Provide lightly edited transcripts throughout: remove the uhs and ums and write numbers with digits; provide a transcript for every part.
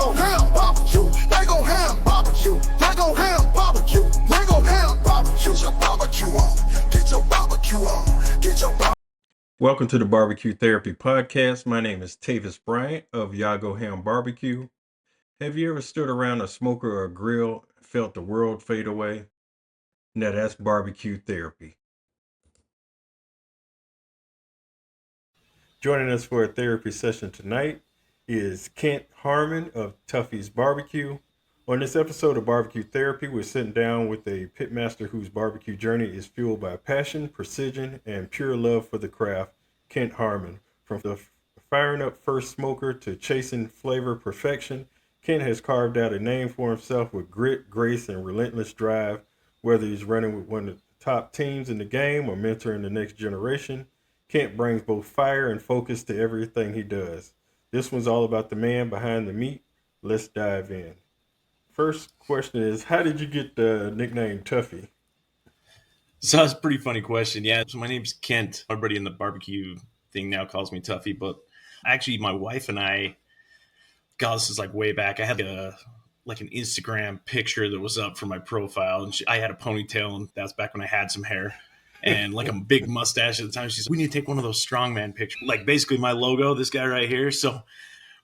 gon' have barbecue. They gon' have barbecue. They gon' have barbecue. They gon' have barbecue. Get your barbecue on. Get your barbecue on. Get your barbecue. Welcome to the BBQ Therapy podcast. My name is Tavis Bryant of Yago Ham Barbecue. Have you ever stood around a smoker or a grill and felt the world fade away? Now that's barbecue therapy. Joining us for a therapy session tonight is Kent Harmon of Tuffy's Barbecue. On this episode of Barbecue Therapy, we're sitting down with a pitmaster whose barbecue journey is fueled by passion, precision, and pure love for the craft, Kent Harmon. From the firing up first smoker to chasing flavor perfection, Kent has carved out a name for himself with grit, grace, and relentless drive. Whether he's running with one of the top teams in the game or mentoring the next generation, Kent brings both fire and focus to everything he does. This one's all about the man behind the meat. Let's dive in. First question is, how did you get the nickname Tuffy? So that's a pretty funny question. Yeah, so my name's Kent. Everybody in the barbecue thing now calls me Tuffy, but actually my wife and I, God, this is like way back. I had an Instagram picture that was up for my profile, and I had a ponytail, and that's back when I had some hair and like a big mustache at the time. She said, we need to take one of those strongman pictures. Like basically my logo, this guy right here. So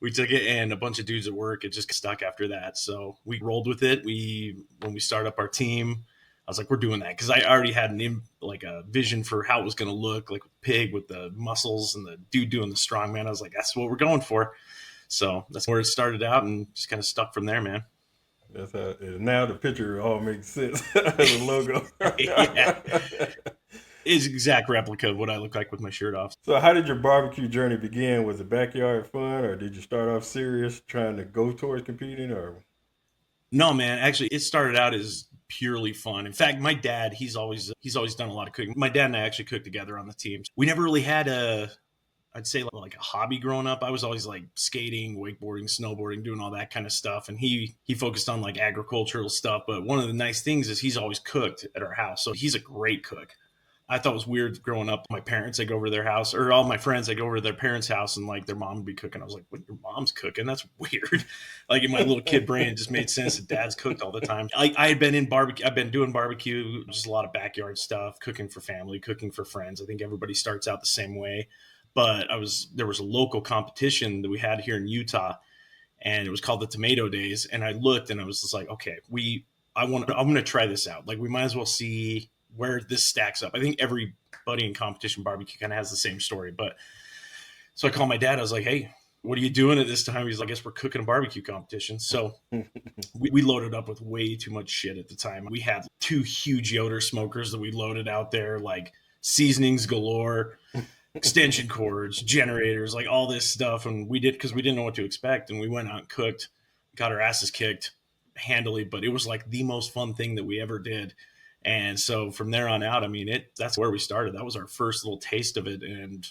we took it, and a bunch of dudes at work, it just stuck after that. So we rolled with it. When we started up our team, I was like, we're doing that. Because I already had a vision for how it was going to look, like a pig with the muscles and the dude doing the strongman. I was like, that's what we're going for. So that's where it started out, and just kind of stuck from there, man. That's how, now the picture all makes sense. The logo. Yeah. It's an exact replica of what I look like with my shirt off. So how did your barbecue journey begin? Was it backyard fun, or did you start off serious trying to go towards competing? Or no, man, actually it started out as purely fun. In fact, my dad, he's always done a lot of cooking. My dad and I actually cooked together on the teams. We never really had I'd say like a hobby growing up. I was always like skating, wakeboarding, snowboarding, doing all that kind of stuff. And he focused on like agricultural stuff. But one of the nice things is he's always cooked at our house. So he's a great cook. I thought it was weird growing up. My parents, I'd go over to their house, or all my friends, I'd go over to their parents' house, and like their mom would be cooking. I was like, what, your mom's cooking? That's weird. Like in my little kid brain, it just made sense that dad's cooked all the time. I had been in barbecue. I've been doing barbecue, just a lot of backyard stuff, cooking for family, cooking for friends. I think everybody starts out the same way. But there was a local competition that we had here in Utah, and it was called the Tomato Days. And I looked, and I was just like, okay, I'm going to try this out. Like, we might as well see where this stacks up. I think everybody in competition barbecue kind of has the same story. But so I called my dad. I was like, hey, what are you doing at this time? He's like, I guess we're cooking a barbecue competition. So we loaded up with way too much shit at the time. We had 2 huge Yoder smokers that we loaded out there, like seasonings galore, extension cords, generators, like all this stuff. And we did, because we didn't know what to expect. And we went out and cooked, got our asses kicked handily. But it was like the most fun thing that we ever did. And so from there on out, I mean, that's where we started. That was our first little taste of it. And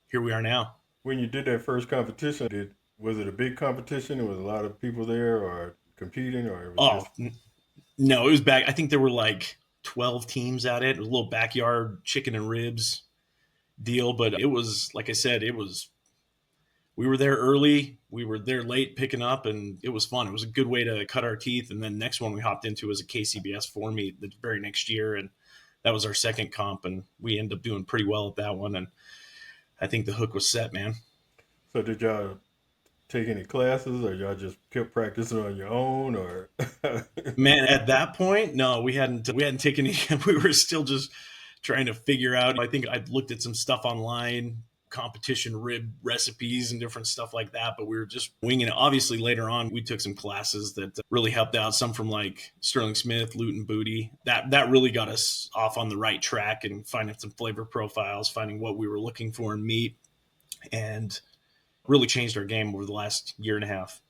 here we are now. When you did that first competition, was it a big competition? There was a lot of people there or competing, or it was no, it was back. I think there were like 12 teams at it. It was a little backyard chicken and ribs deal. But it was, like I said, we were there early, we were there late picking up, and it was fun. It was a good way to cut our teeth. And then next one we hopped into was a KCBS 4 meet the very next year. And that was our second comp, and we ended up doing pretty well at that one. And I think the hook was set, man. So did y'all take any classes, or y'all just kept practicing on your own, or? Man, at that point, no, we hadn't taken any. We were still just trying to figure out. I think I'd looked at some stuff online, competition rib recipes and different stuff like that, but we were just winging it. Obviously later on we took some classes that really helped out, some from like Sterling Smith, Luton Booty. That really got us off on the right track and finding some flavor profiles, finding what we were looking for in meat, and really changed our game over the last year and a half.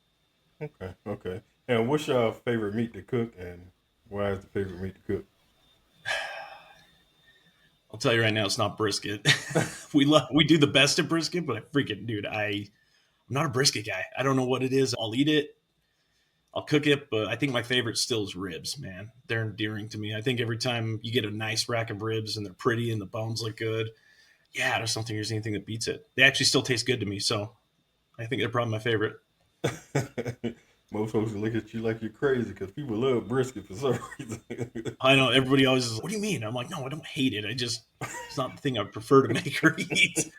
Okay. And what's your favorite meat to cook, and why is the favorite meat to cook? I'll tell you right now, it's not brisket. We do the best at brisket, but I'm not a brisket guy. I don't know what it is. I'll eat it, I'll cook it, but I think my favorite still is ribs, man. They're endearing to me. I think every time you get a nice rack of ribs and they're pretty and the bones look good, yeah, there's anything that beats it. They actually still taste good to me, so I think they're probably my favorite. Most folks look at you like you're crazy because people love brisket for some reason. I know everybody always is, what do you mean? I'm like, no, I don't hate it. It's not the thing I prefer to make or eat.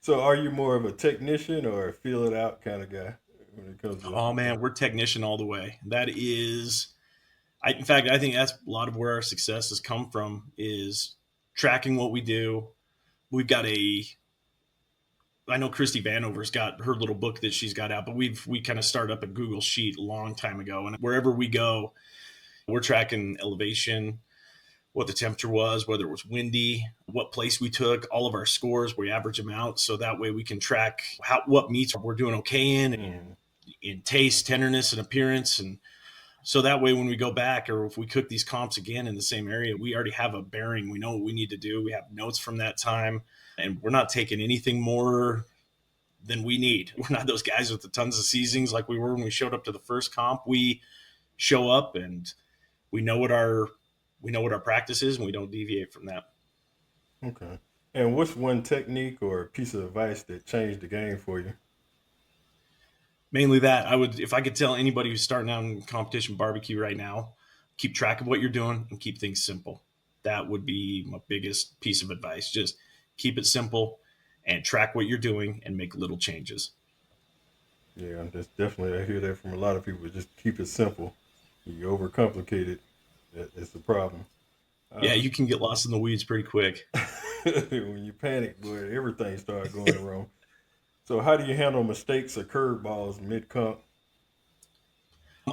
So, are you more of a technician or a feel it out kind of guy when it comes to? Oh man, we're technician all the way. That is, in fact, I think that's a lot of where our success has come from is tracking what we do. We've got I know Christy Vanover's got her little book that she's got out, but we kind of started up a Google Sheet a long time ago. And wherever we go, we're tracking elevation, what the temperature was, whether it was windy, what place we took, all of our scores, we average them out. So that way we can track what meats we're doing okay in taste, tenderness, and appearance. And so that way when we go back or if we cook these comps again in the same area, we already have a bearing. We know what we need to do. We have notes from that time. And we're not taking anything more than we need. We're not those guys with the tons of seasonings like we were when we showed up to the first comp. We show up and we know what our practice is and we don't deviate from that. Okay. And what's one technique or piece of advice that changed the game for you? Mainly that if I could tell anybody who's starting out in competition barbecue right now, keep track of what you're doing and keep things simple. That would be my biggest piece of advice. Just keep it simple and track what you're doing and make little changes. Yeah, that's definitely, I hear that from a lot of people. Just keep it simple. You overcomplicate it, it's a problem. Yeah, you can get lost in the weeds pretty quick. When you panic, boy, everything starts going wrong. So how do you handle mistakes or curveballs mid-comp?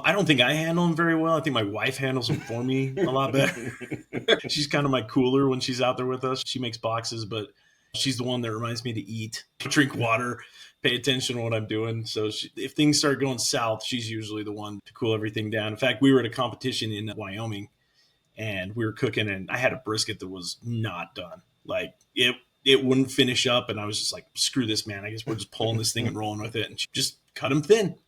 I don't think I handle them very well. I think my wife handles them for me a lot better. She's kind of my cooler when she's out there with us. She makes boxes, but she's the one that reminds me to eat, drink water, pay attention to what I'm doing. So if things start going south, she's usually the one to cool everything down. In fact, we were at a competition in Wyoming and we were cooking and I had a brisket that was not done. Like it wouldn't finish up. And I was just like, screw this, man. I guess we're just pulling this thing and rolling with it. And she just cut them thin.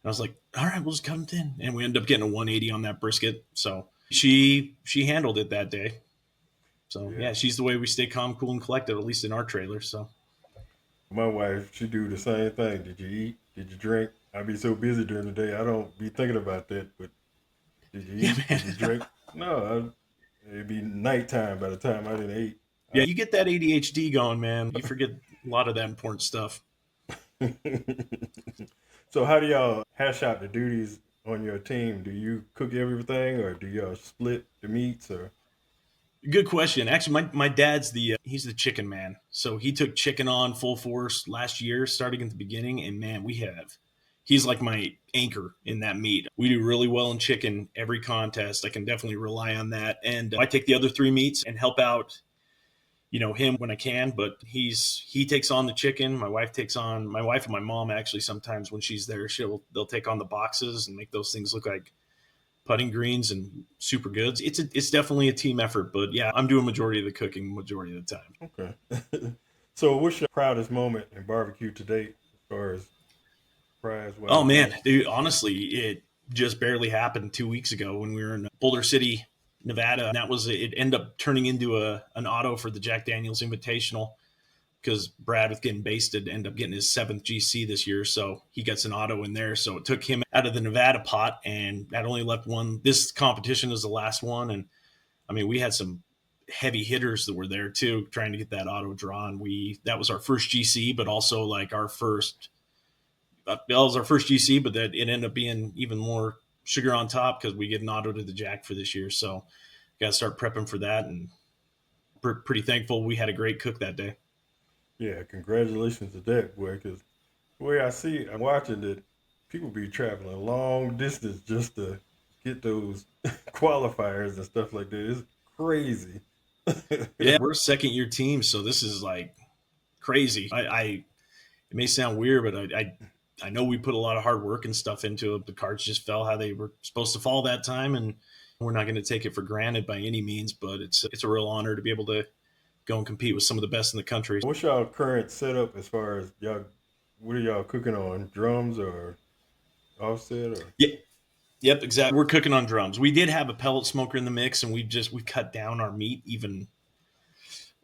And I was like, all right, we'll just cut them thin. And we ended up getting a 180 on that brisket. So she handled it that day. So yeah, she's the way we stay calm, cool, and collected, at least in our trailer. So My wife, she do the same thing. Did you eat? Did you drink? I be so busy during the day, I don't be thinking about that. But did you eat? Did you drink? No, it'd be nighttime by the time I didn't eat. yeah, you get that ADHD going, man. You forget a lot of that important stuff. So how do y'all hash out the duties on your team? Do you cook everything, or do y'all split the meats? Or Good question. Actually, my dad's he's the chicken man. So he took chicken on full force last year, starting at the beginning. And man, he's like my anchor in that meat. We do really well in chicken every contest. I can definitely rely on that. And I take the other three meats and help out, him when I can, but he takes on the chicken. My wife and my mom actually sometimes when she's there, they'll take on the boxes and make those things look like putting greens and super goods. It's definitely a team effort, but yeah, I'm doing majority of the cooking majority of the time. okay. So what's your proudest moment in barbecue to date, as far as prize? Oh man, dude, honestly, it just barely happened 2 weeks ago when we were in Boulder City, Nevada. And it ended up turning into an auto for the Jack Daniels Invitational because Brad, with getting basted, ended up getting his 7th GC this year. So he gets an auto in there. So it took him out of the Nevada pot, and that only left one. This competition is the last one. And I mean, we had some heavy hitters that were there too, trying to get that auto drawn. That was our first GC, but also like our first, that was our first GC, but that it ended up being even more sugar on top because we get an auto to the Jack for this year. So got to start prepping for that, and pretty thankful we had a great cook that day. Yeah, congratulations to that, boy, because the way I'm watching that people be traveling a long distance just to get those qualifiers and stuff like that. It's crazy. Yeah, we're a second year team, so this is like crazy. It may sound weird, but I know we put a lot of hard work and stuff into it. The cards just fell how they were supposed to fall that time, and we're not going to take it for granted by any means, but it's a real honor to be able to go and compete with some of the best in the country. What's y'all current setup as far as what are y'all cooking on? Drums or offset? Or? Yeah. Yep, exactly. We're cooking on drums. We did have a pellet smoker in the mix, and we cut down our meat even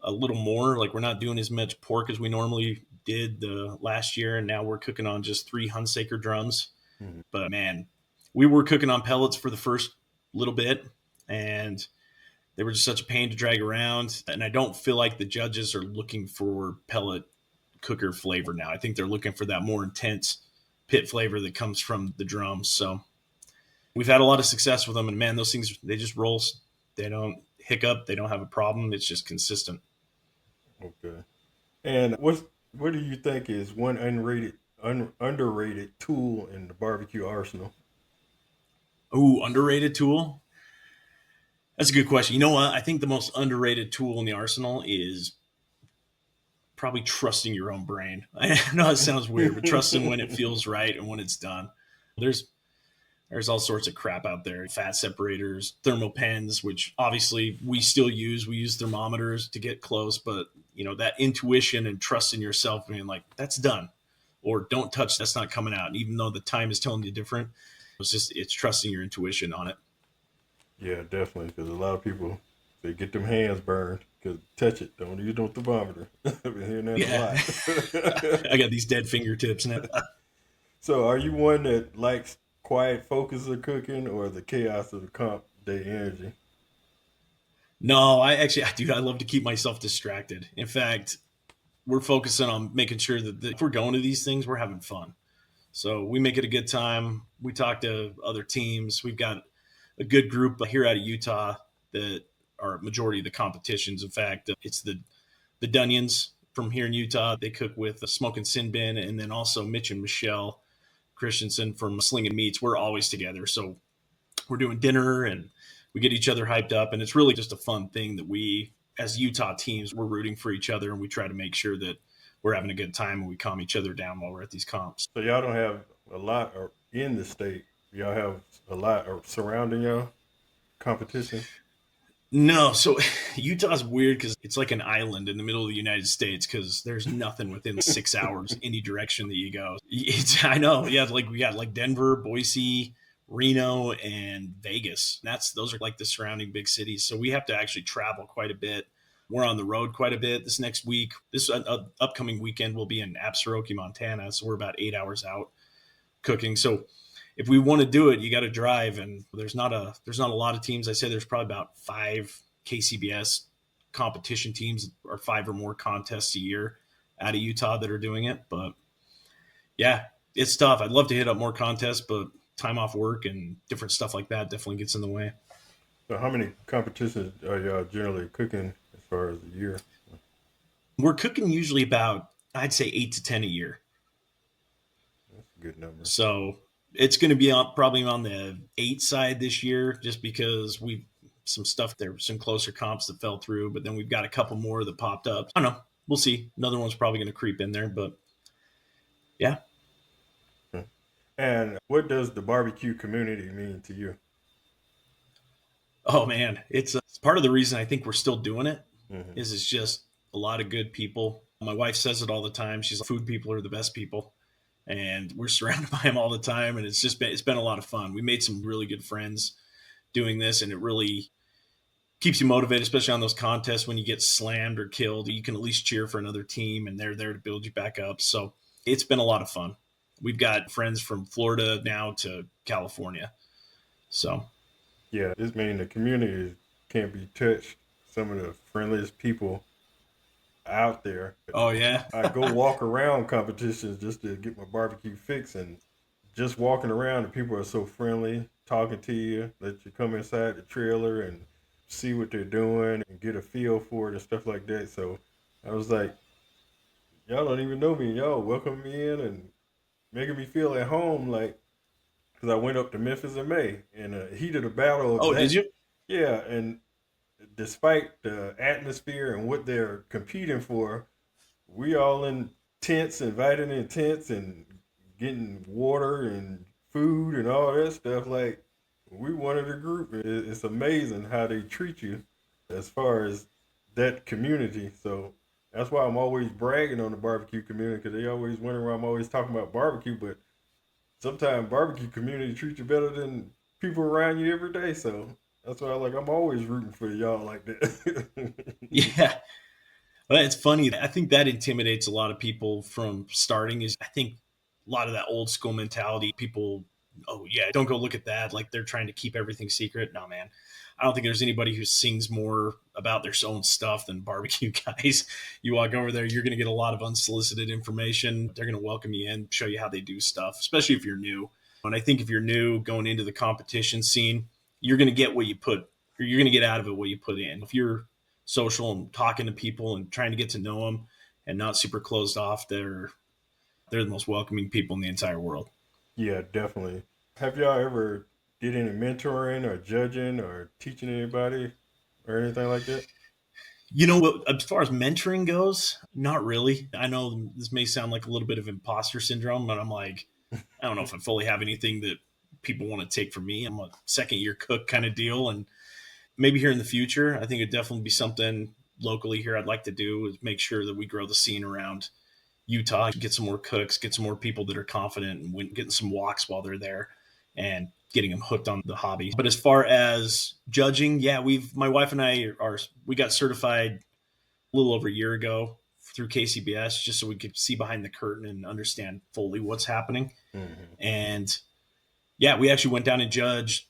a little more. Like we're not doing as much pork as we normally did the last year, and now we're cooking on just 3 Hunsaker drums. But man, we were cooking on pellets for the first little bit, and they were just such a pain to drag around. And I don't feel like the judges are looking for pellet cooker flavor now. I think they're looking for that more intense pit flavor that comes from the drums. So we've had a lot of success with them, and man, those things, they just roll. They don't hiccup. They don't have a problem. It's just consistent. Okay. And what do you think is one underrated tool in the barbecue arsenal? Ooh, underrated tool. That's a good question. You know what? I think the most underrated tool in the arsenal is probably trusting your own brain. I know it sounds weird, but trusting when it feels right and when it's done. There's there's all sorts of crap out there. Fat separators, thermal pens, which obviously we still use. We use thermometers to get close, but that intuition and trust in yourself, being like, that's done, or don't touch, that's not coming out. And even though the time is telling you different, it's trusting your intuition on it. Yeah, definitely. Because a lot of people, they get them hands burned because touch it. Don't use no thermometer. I've been hearing that Yeah. a lot. I got these dead fingertips now. So, are you one that likes quiet focus of cooking or the chaos of the comp day energy? No, I love to keep myself distracted. In fact, we're focusing on making sure that if we're going to these things, we're having fun. So we make it a good time. We talk to other teams. We've got a good group here out of Utah that are majority of the competitions. In fact, it's the Dunions from here in Utah. They cook with Smokin Sin Bin, and then also Mitch and Michelle Christensen from Slinging Meats. We're always together. So we're doing dinner and we get each other hyped up. And it's really just a fun thing that we, as Utah teams, we're rooting for each other, and we try to make sure that we're having a good time and we calm each other down while we're at these comps. So, y'all don't have a lot in the state. Y'all have a lot surrounding y'all competition. No, so Utah's weird because it's like an island in the middle of the United States because there's nothing within 6 hours any direction that you go. I know, yeah, like we got like Denver, Boise, Reno, and Vegas. Those are like the surrounding big cities. So we have to actually travel quite a bit. We're on the road quite a bit this next week. This upcoming weekend will be in Absaroki, Montana. So we're about 8 hours out cooking. So if we want to do it, you got to drive, and there's not a lot of teams. I say there's probably about 5 KCBS competition teams or 5 or more contests a year out of Utah that are doing it. But yeah, it's tough. I'd love to hit up more contests, but time off work and different stuff like that definitely gets in the way. So, how many competitions are y'all generally cooking as far as the year? We're cooking usually about, I'd say, 8 to 10 a year. That's a good number. So it's going to be probably on the 8 side this year, just because we've some stuff there, some closer comps that fell through, but then we've got a couple more that popped up. I don't know. We'll see. Another one's probably going to creep in there, but yeah. And what does the barbecue community mean to you? Oh man, it's part of the reason I think we're still doing it. Mm-hmm. Is it's just a lot of good people. My wife says it all the time. She's like, food people are the best people, and we're surrounded by them all the time. And it's been a lot of fun. We made some really good friends doing this, and it really keeps you motivated, especially on those contests when you get slammed or killed. You can at least cheer for another team, and they're there to build you back up. So it's been a lot of fun. We've got friends from Florida now to California. So Yeah, this means the community can't be touched. Some of the friendliest people out there. oh yeah. I go walk around competitions just to get my barbecue fix, and just walking around, the people are so friendly, talking to you, let you come inside the trailer and see what they're doing and get a feel for it and stuff like that. So I was like, y'all don't even know me. Y'all welcome me in and making me feel at home, like, because I went up to Memphis in May and heat of the battle of Oh, did that. you? Yeah, and despite the atmosphere and what they're competing for, we all in tents, invited in tents and getting water and food and all that stuff. Like, we one of the group. It's amazing how they treat you as far as that community. So that's why I'm always bragging on the barbecue community, because they always wonder why I'm always talking about barbecue, but sometimes barbecue community treats you better than people around you every day. So that's why I'm always rooting for y'all like that. Yeah. Well, it's funny. I think that intimidates a lot of people from starting. Is I think a lot of that old school mentality. People oh yeah, don't go look at that. Like they're trying to keep everything secret. No, man. I don't think there's anybody who sings more about their own stuff than barbecue guys. You walk over there, you're going to get a lot of unsolicited information. They're going to welcome you in, show you how they do stuff, especially if you're new. And I think if you're new going into the competition scene, you're going to get what you put, or you're going to get out of it what you put in. If you're social and talking to people and trying to get to know them and not super closed off, they're the most welcoming people in the entire world. Yeah, definitely. Have y'all ever did any mentoring or judging or teaching anybody or anything like that? You know what? As far as mentoring goes, not really. I know this may sound like a little bit of imposter syndrome, but I'm like, I don't know if I fully have anything that people want to take from me. I'm a second year cook kind of deal. And maybe here in the future, I think it'd definitely be something locally here I'd like to do is make sure that we grow the scene around Utah, get some more cooks, get some more people that are confident and getting some walks while they're there and getting them hooked on the hobby. But as far as judging, yeah, my wife and we got certified a little over a year ago through KCBS just so we could see behind the curtain and understand fully what's happening. Mm-hmm. And yeah, we actually went down and judged,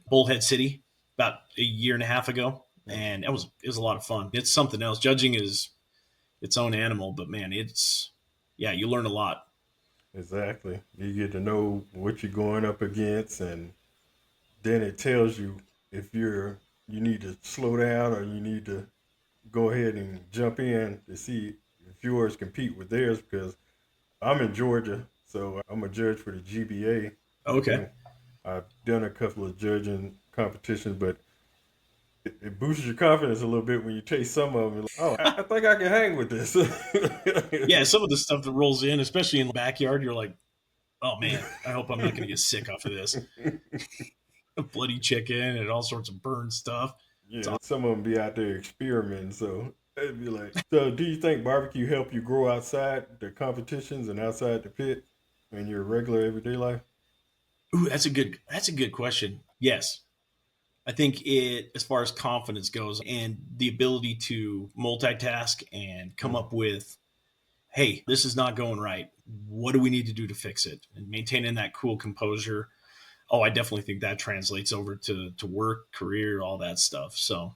Bullhead City about a year and a half ago. And it was a lot of fun. It's something else. Judging is its own animal, but man, you learn a lot. Exactly. You get to know what you're going up against, and then it tells you if you need to slow down or you need to go ahead and jump in to see if yours compete with theirs. Because I'm in Georgia, so I'm a judge for the GBA. Okay. I've done a couple of judging competitions, but it boosts your confidence a little bit when you taste some of them. Like, oh, I think I can hang with this. Yeah, some of the stuff that rolls in, especially in the backyard, you're like, oh man, I hope I'm not going to get sick off of this. Bloody chicken and all sorts of burned stuff. Yeah, some of them be out there experimenting, so it'd be like. So, do you think barbecue help you grow outside the competitions and outside the pit in your regular everyday life? Ooh, that's a good question. Yes. I think as far as confidence goes and the ability to multitask and come Mm. up with, hey, this is not going right. What do we need to do to fix it? And maintaining that cool composure. Oh, I definitely think that translates over to work, career, all that stuff. So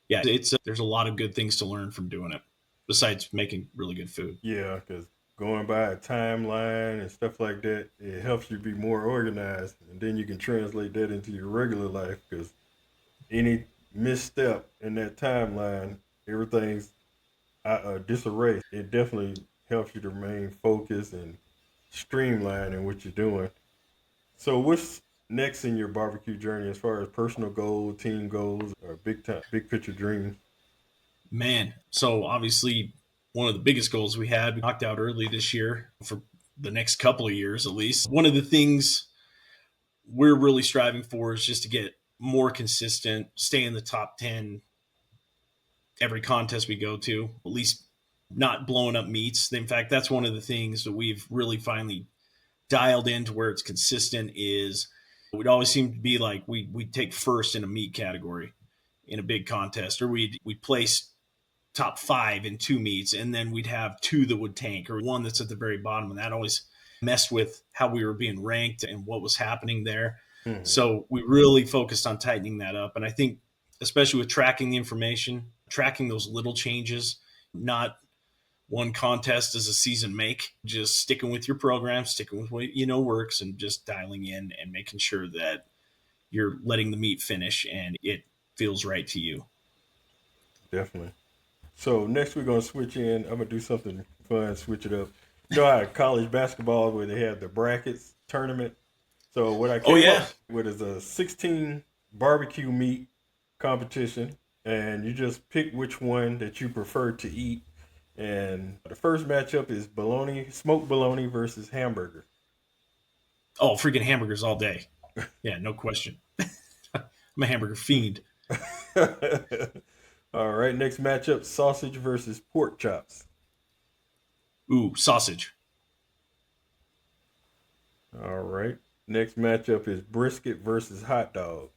yeah, there's a lot of good things to learn from doing it besides making really good food. Yeah, because going by a timeline and stuff like that, it helps you be more organized, and then you can translate that into your regular life. Because any misstep in that timeline, everything's disarray. It definitely helps you to remain focused and streamlined in what you're doing. So, what's next in your barbecue journey as far as personal goals, team goals, or big picture dreams? Man, so obviously one of the biggest goals we knocked out early this year for the next couple of years at least. One of the things we're really striving for is just to get more consistent, stay in the top 10 every contest we go to, at least not blowing up meets. In fact, that's one of the things that we've really finally dialed into where it's consistent is we'd always seem to be like we'd take first in a meat category in a big contest, or we'd place top 5 in 2 meets, and then we'd have 2 that would tank or one that's at the very bottom, and that always messed with how we were being ranked and what was happening there. Hmm. So we really focused on tightening that up, and I think especially with tracking the information, tracking those little changes, not one contest as a season make, just sticking with your program, sticking with what you know works, and just dialing in and making sure that you're letting the meat finish and it feels right to you. Definitely. So next we're gonna switch in. I'm gonna do something fun, switch it up. You know how college basketball where they have the brackets tournament. So what I Oh came yeah. up with is a 16 barbecue meat competition, and you just pick which one that you prefer to eat. And the first matchup is smoked bologna versus hamburger. Oh, freaking hamburgers all day. Yeah, no question. I'm a hamburger fiend. All right, next matchup: sausage versus pork chops. Ooh, sausage. All right, next matchup is brisket versus hot dog.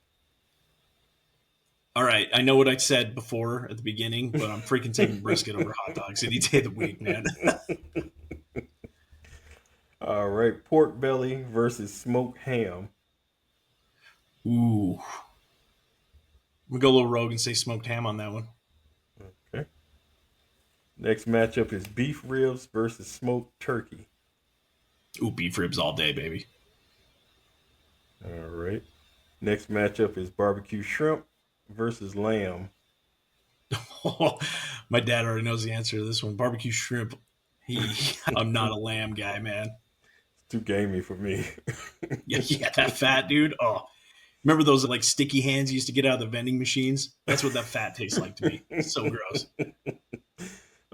All right, I know what I said before at the beginning, but I'm freaking taking brisket over hot dogs any day of the week, man. All All right, pork belly versus smoked ham. Ooh. I'm going to go a little rogue and say smoked ham on that one. Okay. Next matchup is beef ribs versus smoked turkey. Ooh, beef ribs all day, baby. All right. Next matchup is barbecue shrimp versus lamb. My dad already knows the answer to this one. Barbecue shrimp. I'm not a lamb guy, man. It's too gamey for me. Yeah, that fat dude. Oh, remember those like sticky hands you used to get out of the vending machines? That's what that fat tastes like to me. So gross.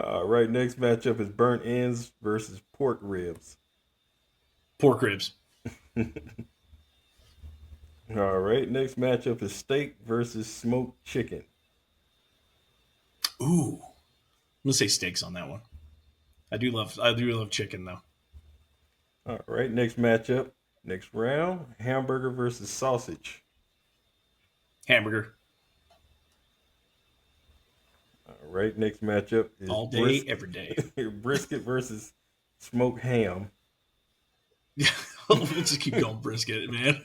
All right. Next matchup is burnt ends versus pork ribs. Pork ribs. All right. Next matchup is steak versus smoked chicken. Ooh, I'm gonna say steaks on that one. I do love chicken though. All right. Next matchup, next round, hamburger versus sausage. Hamburger All right. Next matchup is all day, every day. brisket versus smoked ham. We'll just keep going brisket, man.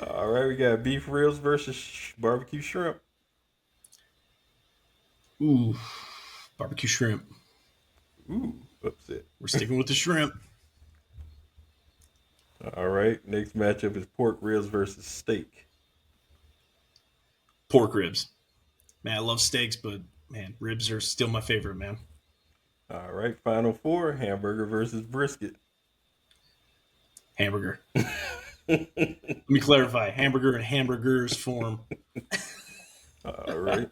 All right. We got beef ribs versus barbecue shrimp. Ooh, barbecue shrimp. Ooh, upset. We're sticking with the shrimp. All right. Next matchup is pork ribs versus steak. Pork ribs. Man, I love steaks, but man, ribs are still my favorite, man. All right. Final four, hamburger versus brisket. Hamburger. Let me clarify. Hamburger in hamburgers form. All right.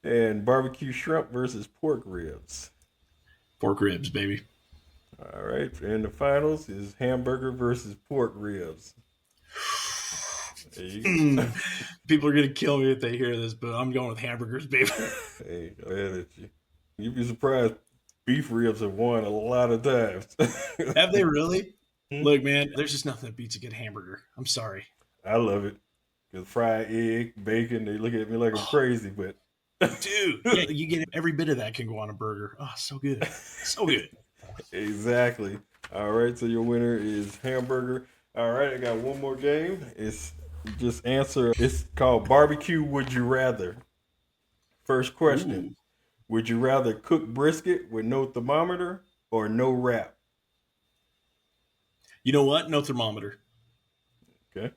And barbecue shrimp versus pork ribs. Pork ribs, baby. All right. And the finals is hamburger versus pork ribs. There you go. People are going to kill me if they hear this, but I'm going with hamburgers, baby. Hey, go ahead at you. You'd be surprised. Beef ribs have won a lot of times. Have they really? Look, man, there's just nothing that beats a good hamburger. I'm sorry. I love it. Because fried egg, bacon, they look at me like I'm crazy, but Dude, yeah, you get every bit of that can go on a burger. Oh, so good. So good. exactly. All right, so your winner is hamburger. All right, I got one more game. It's just answer. It's called barbecue would you rather. First question. Ooh. Would you rather cook brisket with no thermometer or no wrap? You know what? No thermometer. Okay.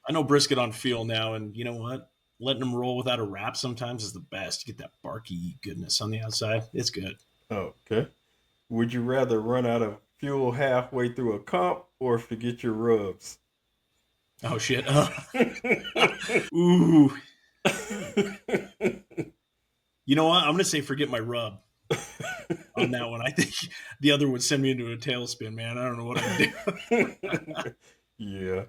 I know brisket on feel now, and you know what? Letting them roll without a wrap sometimes is the best. You get that barky goodness on the outside. It's good. Oh, okay. Would you rather run out of fuel halfway through a comp or forget your rubs? Oh, shit. Ooh. You know what? I'm going to say forget my rub on that one. I think the other would send me into a tailspin, man. I don't know what I'd do. Yeah.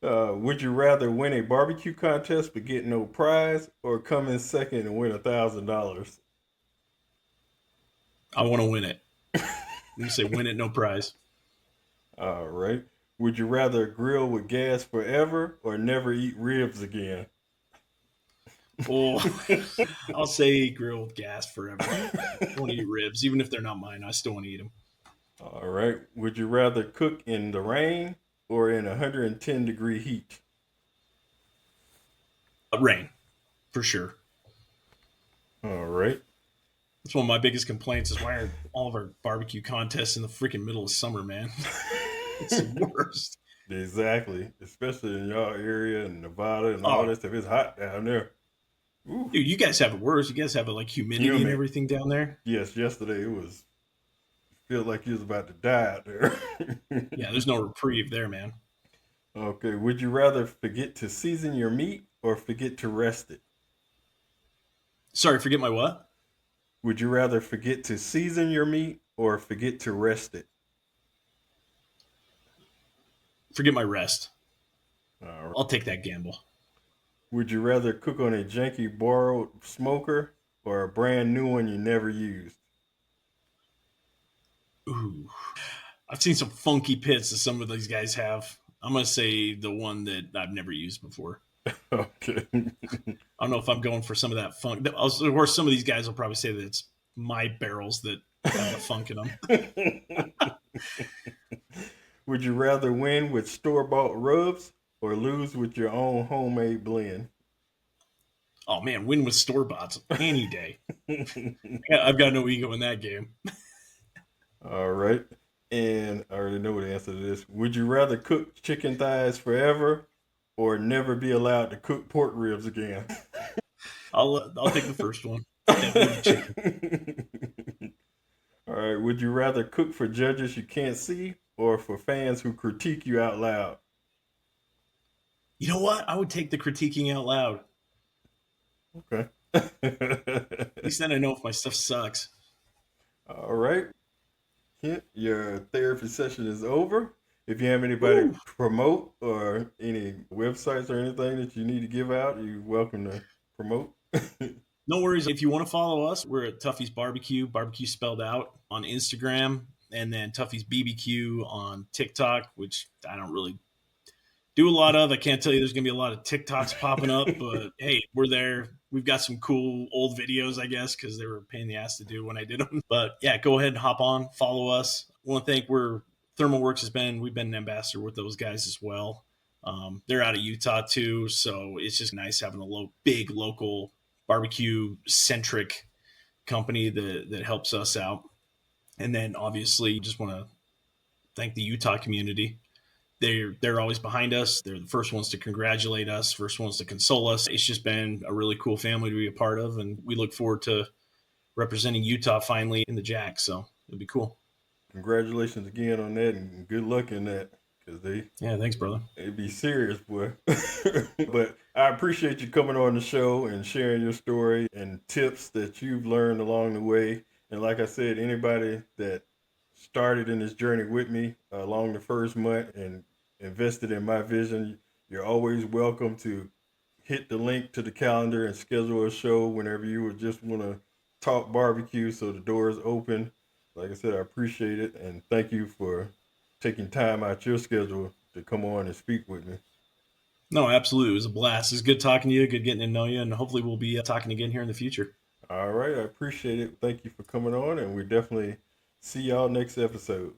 Would you rather win a barbecue contest but get no prize or come in second and win $1,000? I want to win it. You say win it, no prize. All right. Would you rather grill with gas forever or never eat ribs again? Oh, I'll say grill with gas forever. I want to eat ribs, even if they're not mine. I still want to eat them. All right. Would you rather cook in the rain or in 110-degree heat? Rain, for sure. All right. That's one of my biggest complaints is why are all of our barbecue contests in the freaking middle of summer, man? It's the worst. Exactly. Especially in y'all area and Nevada and all that stuff. It's hot down there. Ooh. Dude, you guys have it worse. You guys have it like humidity and everything down there. Yes, yesterday it was feel like you was about to die out there. Yeah, there's no reprieve there, man. Okay. Would you rather forget to season your meat or forget to rest it? Sorry, forget my what? Would you rather forget to season your meat or forget to rest it? Forget my rest. All right. I'll take that gamble. Would you rather cook on a janky borrowed smoker or a brand new one you never used? Ooh. I've seen some funky pits that some of these guys have. I'm going to say the one that I've never used before. Okay. I don't know if I'm going for some of that funk. Or some of these guys will probably say that it's my barrels that have the funk in them. Would you rather win with store-bought rubs or lose with your own homemade blend? Oh man, win with store bots any day. Yeah, I've got no ego in that game. All right. And I already know the answer to this. Would you rather cook chicken thighs forever or never be allowed to cook pork ribs again? I'll take the first one. Definitely the chicken. All right. Would you rather cook for judges you can't see or for fans who critique you out loud? You know what? I would take the critiquing out loud. Okay. At least then I know if my stuff sucks. All right. Kent, your therapy session is over. If you have anybody to Woo. promote or any websites or anything that you need to give out, you're welcome to promote. No worries. If you want to follow us, we're at Tuffy's barbecue spelled out on Instagram, and then Tuffy's BBQ on TikTok, which I don't really do a lot of. I can't tell you there's going to be a lot of TikToks popping up, but hey, we're there. We've got some cool old videos, I guess, because they were a pain in the ass to do when I did them. But yeah, go ahead and hop on, follow us. I want to thank we've been an ambassador with those guys as well. They're out of Utah too, so it's just nice having a big local barbecue centric company that helps us out. And then obviously, just want to thank the Utah community. They're always behind us. They're the first ones to congratulate us, first ones to console us. It's just been a really cool family to be a part of, and we look forward to representing Utah finally in the Jack. So it'll be cool. Congratulations again on that, and good luck in that, because Yeah, thanks, brother. they be serious, boy. But I appreciate you coming on the show and sharing your story and tips that you've learned along the way. And like I said, anybody that started in this journey with me along the first month and invested in my vision, you're always welcome to hit the link to the calendar and schedule a show whenever you would just want to talk barbecue. So the door is open. Like I said, I appreciate it and thank you for taking time out your schedule to come on and speak with me. No, absolutely. It was a blast. It's good talking to you, good getting to know you, and hopefully we'll be talking again here in the future. All right, I appreciate it. Thank you for coming on, and we definitely see y'all next episode.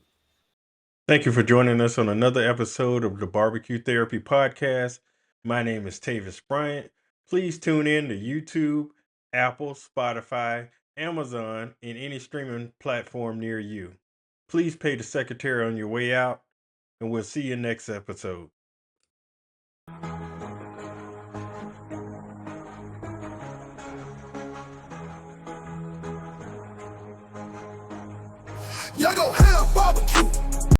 Thank you for joining us on another episode of the BBQ Therapy Podcast. My name is Tavis Bryant. Please tune in to YouTube, Apple, Spotify, Amazon, and any streaming platform near you. Please pay the secretary on your way out, and we'll see you next episode.